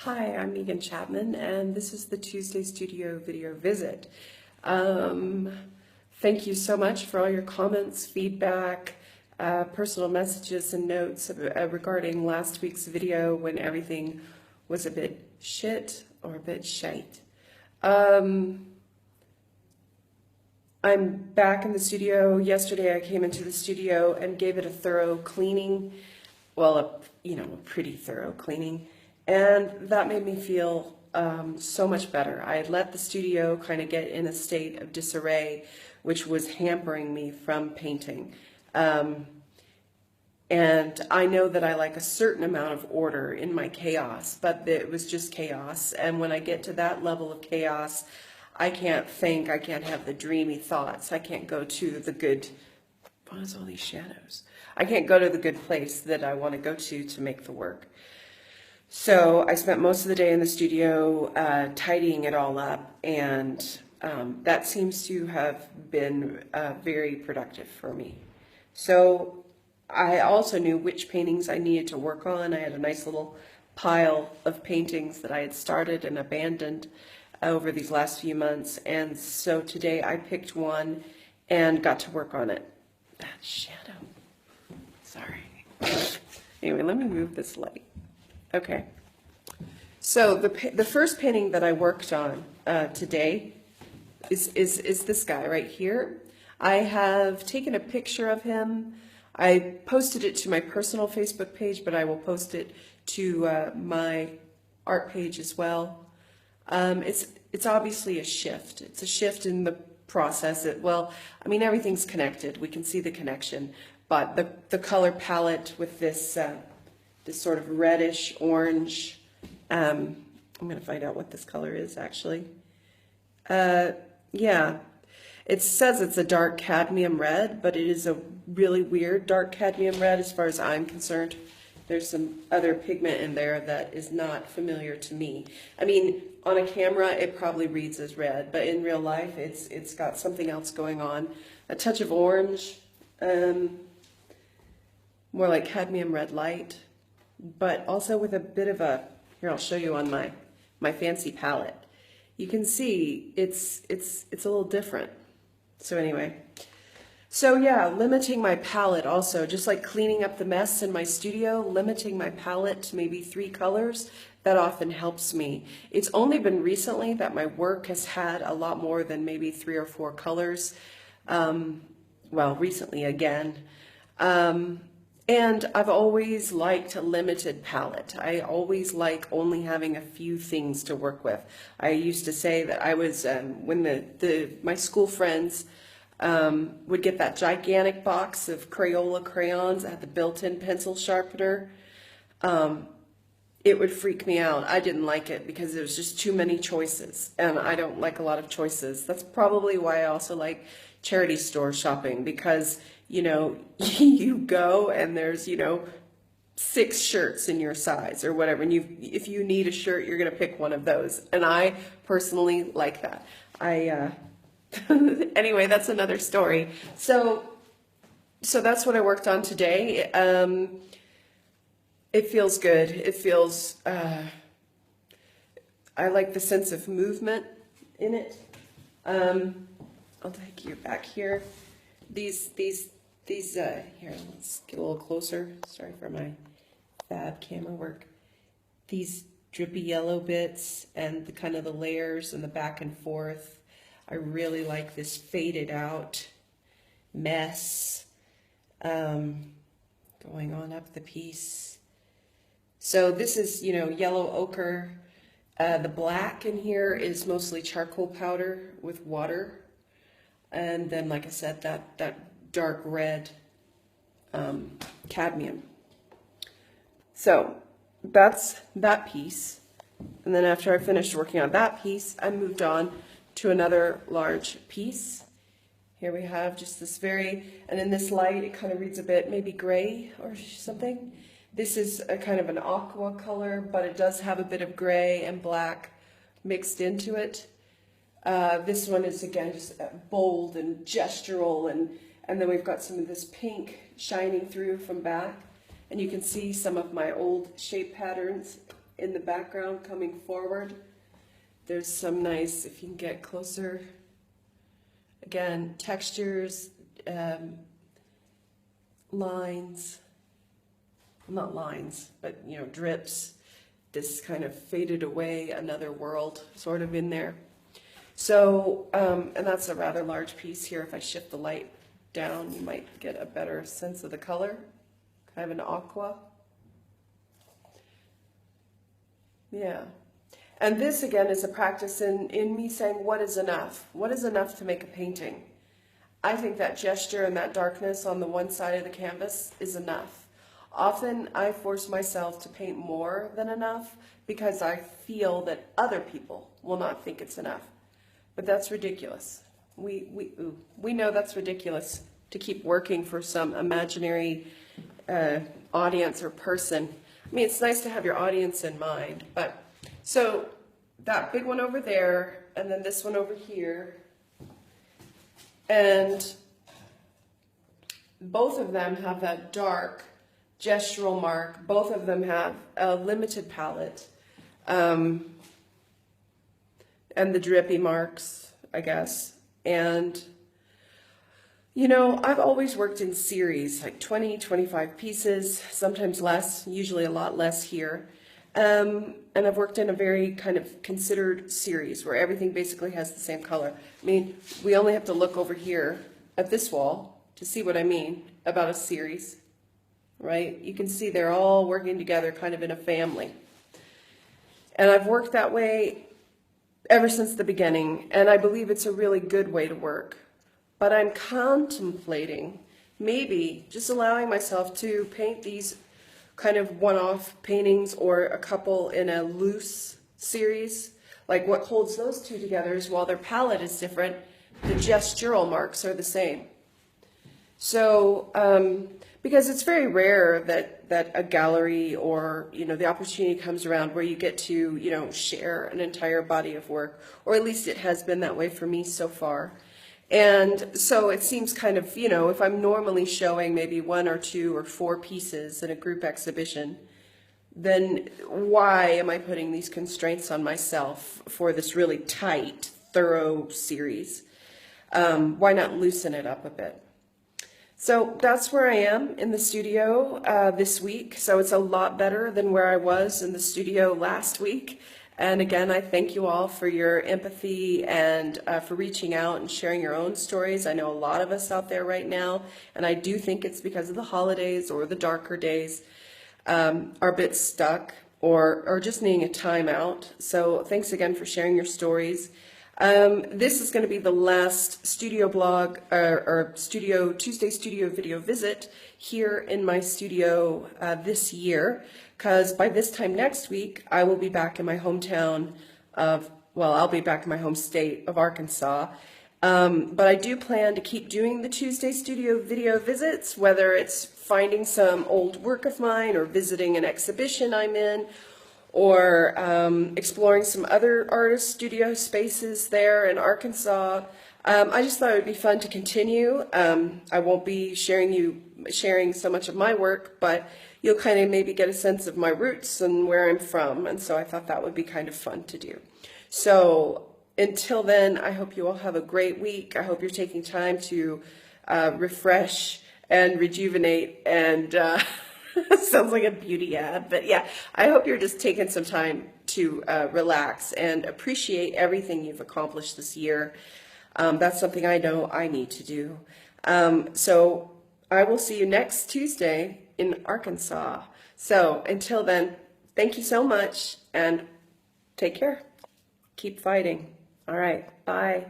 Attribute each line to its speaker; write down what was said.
Speaker 1: Hi, I'm Chapman, and this is the Tuesday Studio video visit. Thank you so much for all your comments, feedback, personal messages, and notes regarding last week's video when everything was a bit shit or a bit shite. I'm back in the studio. Yesterday I came into the studio and gave it a thorough cleaning. Well, a pretty thorough cleaning. And that made me feel so much better. I had let the studio kind of get in a state of disarray, which was hampering me from painting. And I know that I like a certain amount of order in my chaos, but it was just chaos. And when I get to that level of chaos, I can't think, I can't have the dreamy thoughts, I can't go to the good, what is all these shadows? I can't go to the good place that I want to go to make the work. So I spent most of the day in the studio tidying it all up, and that seems to have been very productive for me. So I also knew which paintings I needed to work on. I had a nice little pile of paintings that I had started and abandoned over these last few months, and so today I picked one and got to work on it. That shadow. Sorry. Anyway, let me move this light. Okay, so the first painting that I worked on today is this guy right here. I have taken a picture of him. I posted it to my personal Facebook page, but I will post it to my art page as well. It's obviously a shift. It's a shift in the process. Everything's connected. We can see the connection, but the color palette with this sort of reddish orange. I'm going to find out what this color is actually. Yeah, it says it's a dark cadmium red, but it is a really weird dark cadmium red as far as I'm concerned. There's some other pigment in there that is not familiar to me. I mean, on a camera it probably reads as red, but in real life it's got something else going on. A touch of orange, more like cadmium red light, but also with a bit of a, here I'll show you on my fancy palette. You can see it's a little different. So anyway, so yeah, limiting my palette also, just like cleaning up the mess in my studio, limiting my palette to maybe 3 colors, that often helps me. It's only been recently that my work has had a lot more than maybe 3 or 4 colors. Well, recently again. And I've always liked a limited palette. I always like only having a few things to work with. I used to say that I was, when my school friends would get that gigantic box of Crayola crayons that had the built-in pencil sharpener, it would freak me out. I didn't like it because there was just too many choices, and I don't like a lot of choices. That's probably why I also like charity store shopping, because you go and there's 6 shirts in your size or whatever, and if you need a shirt, you're gonna pick one of those, and I personally like that. Anyway, that's another story. So that's what I worked on today. It feels good. It feels, I like the sense of movement in it. I'll take you back here. These, here, let's get a little closer. Sorry for my bad camera work. These drippy yellow bits and the kind of the layers and the back and forth. I really like this faded out mess going on up the piece. So this is, yellow ochre. The black in here is mostly charcoal powder with water. And then, like I said, that dark red cadmium. So that's that piece. And then after I finished working on that piece, I moved on to another large piece. Here we have just this and in this light, it kind of reads a bit maybe gray or something. This is a kind of an aqua color, but it does have a bit of gray and black mixed into it. This one is again just bold and gestural, and then we've got some of this pink shining through from back, and you can see some of my old shape patterns in the background coming forward. There's some nice, if you can get closer, again, textures, lines, not lines, but you know, drips, this kind of faded away, another world sort of in there. So, and that's a rather large piece here. If I shift the light down, you might get a better sense of the color, kind of an aqua. Yeah. And this again is a practice in me saying, what is enough? What is enough to make a painting? I think that gesture and that darkness on the one side of the canvas is enough. Often I force myself to paint more than enough because I feel that other people will not think it's enough. But that's ridiculous. We know that's ridiculous to keep working for some imaginary audience or person. I mean, it's nice to have your audience in mind, but so that big one over there, and then this one over here, and both of them have that dark gestural mark. Both of them have a limited palette, and the drippy marks, I guess. And, you know, I've always worked in series, like 20, 25 pieces, sometimes less, usually a lot less here. And I've worked in a very kind of considered series where everything basically has the same color. I mean, we only have to look over here at this wall to see what I mean about a series, right? You can see they're all working together kind of in a family. And I've worked that way ever since the beginning, and I believe it's a really good way to work. But I'm contemplating maybe just allowing myself to paint these kind of one-off paintings or a couple in a loose series. Like what holds those two together is while their palette is different, the gestural marks are the same. So, because it's very rare that a gallery or, you know, the opportunity comes around where you get to, you know, share an entire body of work, or at least it has been that way for me so far. And so it seems kind of, you know, if I'm normally showing maybe 1 or 2 or 4 pieces in a group exhibition, then why am I putting these constraints on myself for this really tight, thorough series? Why not loosen it up a bit? So that's where I am in the studio this week. So it's a lot better than where I was in the studio last week. And again, I thank you all for your empathy and for reaching out and sharing your own stories. I know a lot of us out there right now, and I do think it's because of the holidays or the darker days, are a bit stuck or just needing a timeout. So thanks again for sharing your stories. This is going to be the last studio blog or Tuesday studio video visit here in my studio this year, because by this time next week I will be back in my hometown of, well, I'll be back in my home state of Arkansas. But I do plan to keep doing the Tuesday studio video visits, whether it's finding some old work of mine or visiting an exhibition I'm in, or exploring some other artist studio spaces there in Arkansas. I just thought it would be fun to continue. I won't be sharing so much of my work, but you'll kind of maybe get a sense of my roots and where I'm from, and so I thought that would be kind of fun to do. So until then, I hope you all have a great week. I hope you're taking time to refresh and rejuvenate and sounds like a beauty ad, but yeah, I hope you're just taking some time to relax and appreciate everything you've accomplished this year. That's something I know I need to do. So I will see you next Tuesday in Arkansas. So until then, thank you so much and take care. Keep fighting. All right, bye.